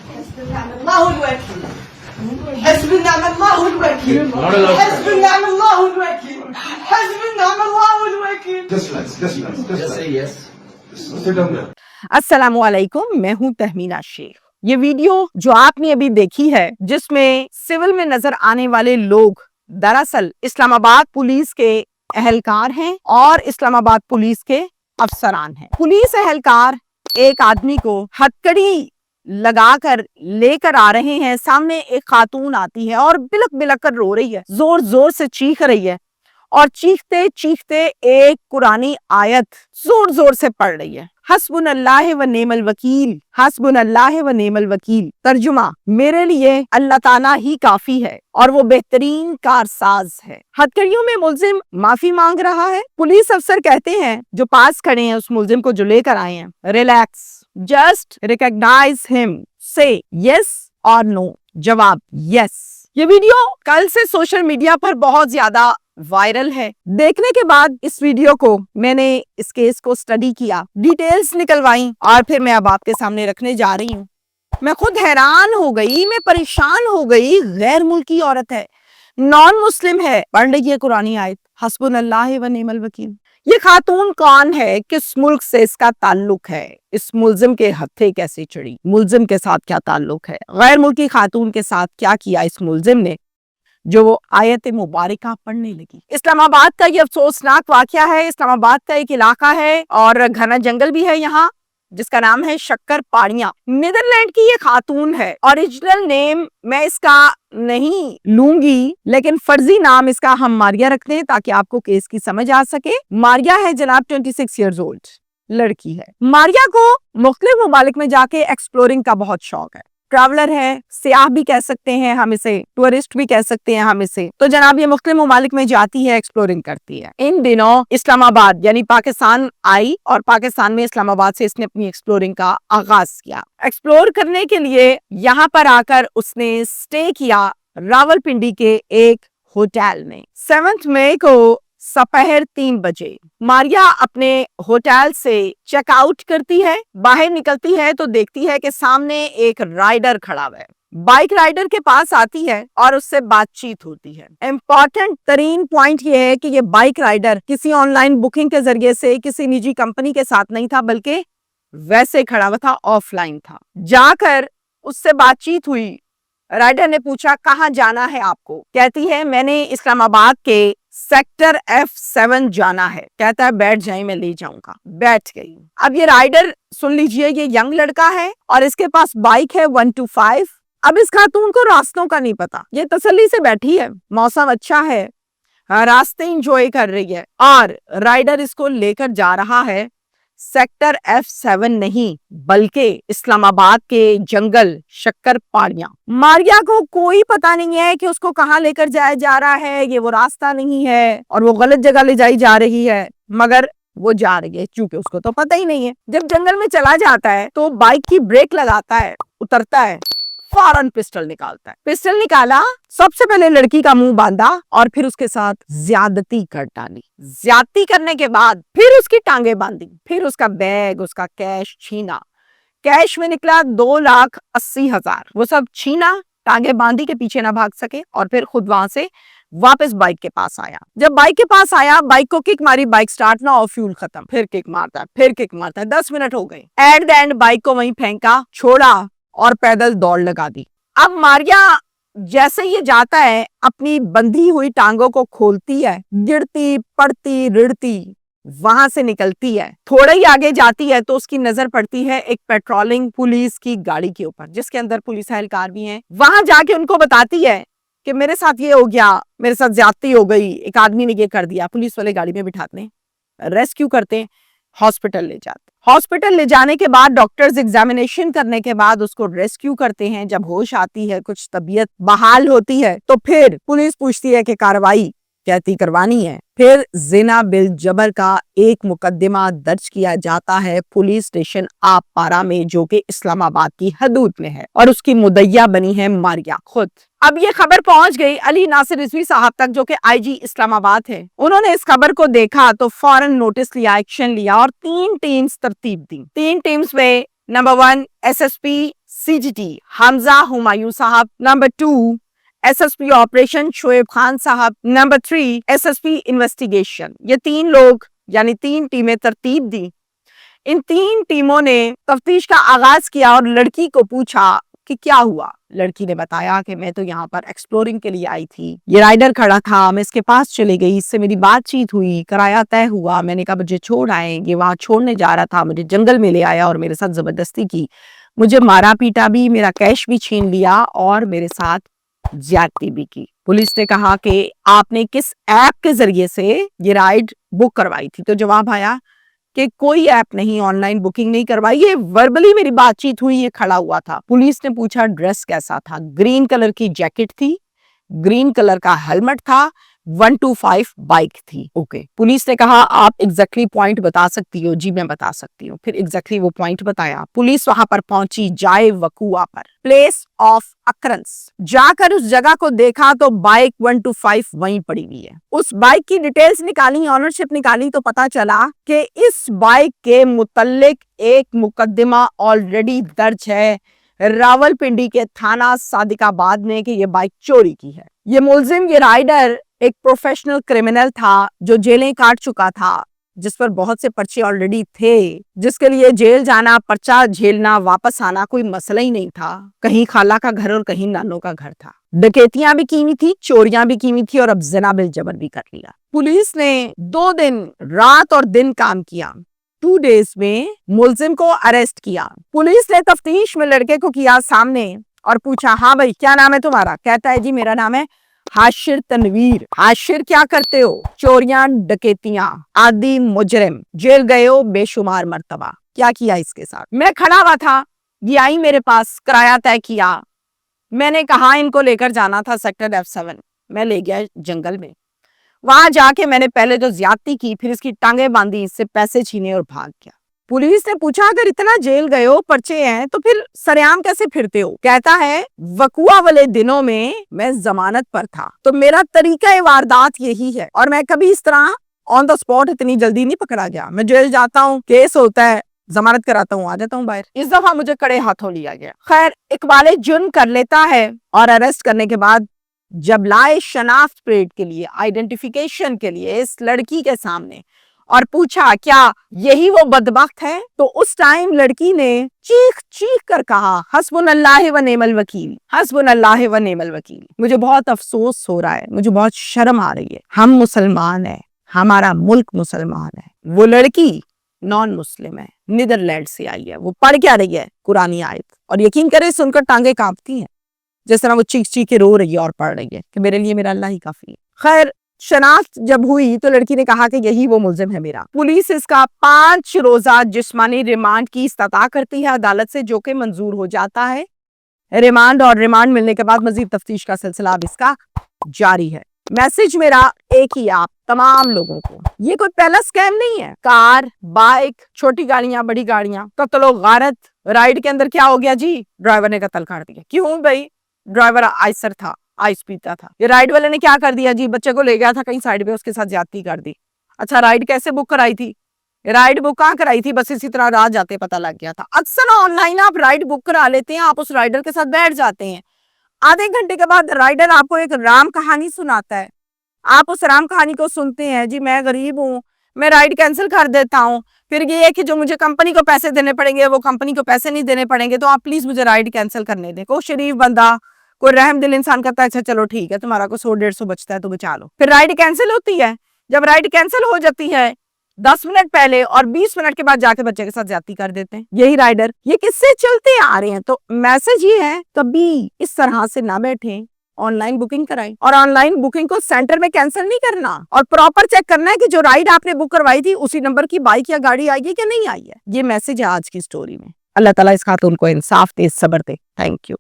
نعم الله الوكيل. حسبنا نعم الله الوكيل. حسبنا نعم الله الوكيل. حسبنا نعم الله الوكيل. Just relax, just relax, just Just say relax. yes. Sit down now. अस्सलाम वालेकुम, मैं हूं तहमीना शेख। ये वीडियो जो आपने अभी देखी है, जिसमें सिविल में नजर आने वाले लोग दरअसल इस्लामाबाद पुलिस के एहलकार हैं और इस्लामाबाद पुलिस के अफसरान हैं। पुलिस एहलकार एक आदमी को हथकड़ी लगाकर लेकर आ रहे हैं। सामने एक खातून आती है और बिलक बिलक कर रो रही है, जोर जोर से चीख रही है और चीखते चीखते एक कुरानी आयत जोर जोर से पढ़ रही है। हस्बुनल्लाह व नेमल वकील, हस्बुनल्लाह व नेमल वकील। तर्जुमा, मेरे लिए अल्लाह ताला ही काफी है और वो बेहतरीन कारसाज है। हथकड़ियों में मुल्जिम माफी मांग रहा है। पुलिस अफसर कहते हैं जो पास खड़े हैं उस मुल्जिम को जो लेकर आए हैं, रिलैक्स, जस्ट रिकॉग्नाइज हिम, से यस और नो। जवाब यस। ये वीडियो कल से सोशल मीडिया पर बहुत ज्यादा वायरल है। देखने के बाद इस वीडियो को मैंने इस केस को स्टडी किया, डिटेल्स निकलवाई और फिर मैं अब आपके सामने रखने जा रही हूँ। मैं खुद हैरान हो गई, मैं परेशान हो गई। गैर मुल्की औरत है, नॉन मुस्लिम है, पढ़ रही है कुरानी आयत, हस्बुनल्लाह व निअमल वकील। ये खातून कौन है, किस मुल्क से इसका ताल्लुक है, इस मुल्जिम के हत्थे कैसे चढ़ी, मुल्जिम के साथ क्या ताल्लुक है, गैर मुल्की खातून के साथ क्या किया इस मुल्जिम ने जो वो आयत मुबारका पढ़ने लगी। इस्लामाबाद का ये अफसोसनाक वाकया है। इस्लामाबाद का एक इलाका है और घना जंगल भी है यहाँ, जिसका नाम है शक्कर पाड़ियां। नीदरलैंड की ये खातून है। ओरिजिनल नेम मैं इसका नहीं लूंगी, लेकिन फर्जी नाम इसका हम मारिया रखते हैं ताकि आपको केस की समझ आ सके। मारिया है जनाब, 26 ईयर्स ओल्ड लड़की है। मारिया को मुख्तलिफ ममालिक में जाके एक्सप्लोरिंग का बहुत शौक है। ट्रैवलर है, सियाह भी कह सकते हैं हम इसे, टूरिस्ट भी कह सकते हैं हम इसे। तो जनाब ये मुख्तलिफ ममालिक में जाती है, एक्सप्लोरिंग करती है। इन दिनों इस्लामाबाद यानी पाकिस्तान आई और पाकिस्तान में इस्लामाबाद से इसने अपनी एक्सप्लोरिंग का आगाज किया। एक्सप्लोर करने के लिए यहाँ पर आकर उसने स्टे किया रावलपिंडी के एक होटल में। 7 मई को दोपहर 3 बजे मारिया अपने होटल से चेकआउट करती है। बाहर निकलती है तो देखती है कि सामने एक राइडर खड़ा हुआ है। बाइक राइडर के पास आती है और उससे बातचीत होती है। इम्पोर्टेंट तरीन पॉइंट ये है कि ये बाइक राइडर किसी ऑनलाइन बुकिंग के जरिए से किसी निजी कंपनी के साथ नहीं था, बल्कि वैसे खड़ा हुआ था, ऑफलाइन था। जाकर उससे बातचीत हुई। राइडर ने पूछा कहाँ जाना है आपको? कहती है मैंने इस्लामाबाद के सेक्टर F7 जाना है। कहता है बैठ जाए, मैं ले जाऊंगा। बैठ गई। अब ये राइडर, सुन लीजिए, ये यंग लड़का है और इसके पास बाइक है 125। अब इस खातून को रास्तों का नहीं पता, ये तसल्ली से बैठी है, मौसम अच्छा है, रास्ते एंजॉय कर रही है और राइडर इसको लेकर जा रहा है सेक्टर F7 नहीं, बल्कि इस्लामाबाद के जंगल शक्कर पाड़ियां। मारिया को कोई पता नहीं है कि उसको कहाँ लेकर जाया जा रहा है, ये वो रास्ता नहीं है और वो गलत जगह ले जाई जा रही है, मगर वो जा रही है क्योंकि उसको तो पता ही नहीं है। जब जंगल में चला जाता है तो बाइक की ब्रेक लगाता है, उतरता है, फौरन पिस्टल निकालता है। पिस्टल निकाला, सबसे पहले लड़की का मुंह बांधा और फिर उसके साथ ज्यादती कर डाली। ज्यादती करने के बाद फिर उसकी टांगे बांधी, फिर उसका बैग, उसका कैश छीना। कैश में निकला 2,80,000। वो सब छीना, टांगे बांधी के पीछे ना भाग सके और फिर खुद वहां से वापस बाइक के पास आया। जब बाइक के पास आया, बाइक को किक मारी, बाइक स्टार्ट ना और फ्यूल खत्म। फिर किक मारता है, फिर किक मारता है। 10 मिनट हो गए। एट द एंड बाइक को वहीं फेंका, छोड़ा और पैदल दौड़ लगा दी। अब मारिया जैसे ये जाता है अपनी बंधी हुई टांगों को खोलती है, गिरती पड़ती रिड़ती वहां से निकलती है। थोड़ा ही आगे जाती है तो उसकी नजर पड़ती है एक पेट्रोलिंग पुलिस की गाड़ी के ऊपर, जिसके अंदर पुलिस एहलकार भी हैं। वहां जाके उनको बताती है कि मेरे साथ ये हो गया, मेरे साथ ज्यादती हो गई, एक आदमी ने ये कर दिया। पुलिस वाले गाड़ी में बिठाते हैं, रेस्क्यू करते हैं, हॉस्पिटल ले जाते। हॉस्पिटल ले जाने के बाद डॉक्टर्स एग्जामिनेशन करने के बाद उसको रेस्क्यू करते हैं। जब होश आती है, कुछ तबीयत बहाल होती है, तो फिर पुलिस पूछती है कि कार्रवाई कहती करवानी है। फिर जिना बिल जबर का एक मुकदमा दर्ज किया जाता है पुलिस स्टेशन आपपारा में, जो कि इस्लामाबाद की हदूद में है, और उसकी मुद्दइया बनी है मारिया खुद। अब ये खबर पहुंच गई अली नासिर रिजवी साहब तक, जो कि आईजी इस्लामाबाद है। उन्होंने इस खबर को देखा तो फौरन नोटिस लिया, एक्शन लिया और 3 टीम्स तरतीब दी। 3 टीम्स में number 1 SSP CGT Hamza Humayun साहब, number 2 SSP operation Shoaib Khan साहब, नंबर 3 SSP इन्वेस्टिगेशन। ये 3 लोग यानी 3 टीमें तरतीब दी। इन 3 टीमों ने तफ्तीश का आगाज किया और लड़की को पूछा कि क्या हुआ। लड़की ने बताया कि मैं तो यहाँ पर एक्सप्लोरिंग के लिए आई थी, ये राइडर खड़ा था, मैं इसके पास चली गई, इससे मेरी बातचीत हुई, किराया तय हुआ, मैंने कहा मुझे छोड़ आए, ये वहां छोड़ने जा रहा था, मुझे जंगल में ले आया और मेरे साथ जबरदस्ती की, मुझे मारा पीटा भी, मेरा कैश भी छीन लिया और मेरे साथ ज्यादती भी की। पुलिस ने कहा कि आपने किस ऐप के जरिए से ये राइड बुक करवाई थी? तो जवाब आया कि कोई ऐप नहीं, ऑनलाइन बुकिंग नहीं करवाई, ये वर्बली मेरी बातचीत हुई, ये खड़ा हुआ था। पुलिस ने पूछा ड्रेस कैसा था? ग्रीन कलर की जैकेट थी, ग्रीन कलर का हेलमेट था, 125 बाइक थी। ओके। पुलिस ने कहा आप एग्जैक्टली पॉइंट बता सकती हो? जी मैं बता सकती हूँ। फिर एग्जैक्टली वो पॉइंट बताया। पुलिस वहां पर पहुंची, जाए वकुआ पर, प्लेस ऑफ अकरेंस। जाकर उस जगह को देखा तो बाइक 125 वहीं पड़ी हुई है। उस बाइक की डिटेल्स निकाली, ऑनरशिप निकाली तो पता चला कि इस बाइक के मुतल्लिक एक मुकदमा ऑलरेडी दर्ज है रावलपिंडी के थाना सादिकाबाद में कि ये बाइक चोरी की है। ये मुलजिम, ये राइडर एक प्रोफेशनल क्रिमिनल था जो जेलें काट चुका था, जिस पर बहुत से पर्चे ऑलरेडी थे, जिसके लिए जेल जाना, पर्चा झेलना, वापस आना कोई मसला ही नहीं था। कहीं खाला का घर और कहीं नानों का घर था। डकैतियां भी की हुई थी, चोरियां भी की हुई थी और अब ज़िना बिल जबर भी कर लिया। पुलिस ने 2 दिन रात और दिन काम किया। 2 डेज में मुलजिम को अरेस्ट किया। पुलिस ने तफ्तीश में लड़के को किया सामने और पूछा हाँ भाई क्या नाम है तुम्हारा? कहता है जी मेरा नाम है हाशिर तनवीर। हाशिर क्या करते हो? चोरियां, डकैतियां, आदि मुजरिम, जेल गए हो बेशुमार मर्तबा। क्या किया इसके साथ? मैं खड़ा हुआ था, ये आई मेरे पास, किराया तय किया, मैंने कहा इनको लेकर जाना था सेक्टर F7, मैं ले गया जंगल में। वहां जाके मैंने पहले तो ज्यादती की, फिर इसकी टांगे बांधी, इससे पैसे छीने और भाग गया। पुलिस ने पूछा अगर इतना जेल गए हो, पर्चे हैं, तो फिर सरेआम कैसे फिरते हो? कहता है वकुआ वाले दिनों में मैं जमानत पर था, तो मेरा तरीका वारदात यही है और मैं कभी इस तरह ऑन द स्पॉट इतनी जल्दी नहीं पकड़ा गया। मैं जेल जाता हूँ, केस होता है, जमानत कराता हूँ, आ जाता हूँ बाहर। इस दफा मुझे कड़े हाथों लिया गया। खैर इकबाल जुर्म कर लेता है और अरेस्ट करने के बाद जब लाए शनाख्त परेड के लिए, आइडेंटिफिकेशन के लिए इस लड़की के सामने और पूछा क्या यही वो बदबख्त है, तो उस टाइम लड़की ने चीख चीख कर कहा हस्बुनल्लाह व नेमल वकील, हस्बुनल्लाह व नेमल वकील। मुझे बहुत अफसोस हो रहा है, मुझे बहुत शर्म आ रही है। हम मुसलमान हैं, हमारा मुल्क मुसलमान है। वो लड़की नॉन मुस्लिम है, नीदरलैंड से आई है। वो पढ़ क्या रही है? कुरानी आयत, और यकीन करे सुनकर टांगे कांपती हैं। जिस तरह वो चीख चीख के रो रही है और पढ़ रही है कि मेरे लिए मेरा अल्लाह ही काफी है। खैर शनाख्त जब हुई तो लड़की ने कहा कि यही वो मुलजिम है मेरा। पुलिस इसका 5 रोजा जिस्मानी रिमांड की इस्तता करती है अदालत से, जो कि मंजूर हो जाता है। रिमांड और रिमांड मिलने के बाद मजीद तफ्तीश का सिलसिला अब इसका जारी है। मैसेज मेरा एक ही आप तमाम लोगों को, ये कोई पहला स्कैम नहीं है। कार, बाइक, छोटी गाड़ियां, बड़ी गाड़ियां, कत्लो गारत। राइड के अंदर क्या हो गया जी? ड्राइवर ने कत्ल कर दिया। क्यों भाई? ड्राइवर आइसर था, आइस पीता था। ये राइड वाले ने क्या कर दिया जी? बच्चे को ले गया था कहीं साइड पे, उसके साथ ज्यादती कर दी। अच्छा राइड कैसे बुक कराई थी? राइड बुक कहाँ कराई थी? बस इसी तरह रात जाते पता लग गया था। अक्सर ऑनलाइन आप राइड बुक करा लेते हैं, आप उस राइडर के साथ बैठ जाते हैं, आधे घंटे के बाद राइडर आपको एक राम कहानी सुनाता है। आप उस राम कहानी को सुनते हैं, जी मैं गरीब हूँ, मैं राइड कैंसिल कर देता हूँ, फिर ये है कि जो मुझे कंपनी को पैसे देने पड़ेंगे वो कंपनी को पैसे नहीं देने पड़ेंगे, तो आप प्लीज मुझे राइड कैंसिल करने दें। कोई शरीफ बंदा, कोई रहम दिल इंसान करता है, अच्छा चलो ठीक है तुम्हारा को 100-150 बचता है तो बचा लो। फिर राइड कैंसिल होती है। जब राइड कैंसिल हो जाती है 10 मिनट पहले और 20 मिनट के बाद जाके बच्चे के साथ ज्यादती कर देते हैं यही राइडर। ये किससे चलते आ रहे हैं? तो मैसेज ये है कभी इस तरह से ना बैठे, ऑनलाइन बुकिंग कराएं। और ऑनलाइन बुकिंग को सेंटर में कैंसिल नहीं करना और प्रॉपर चेक करना है कि जो राइड आपने बुक करवाई थी उसी नंबर की बाइक या गाड़ी आई है कि नहीं आई है। ये मैसेज है आज की स्टोरी में। अल्लाह ताला इस खातून को इंसाफ दे, सब्र दे। Thank you.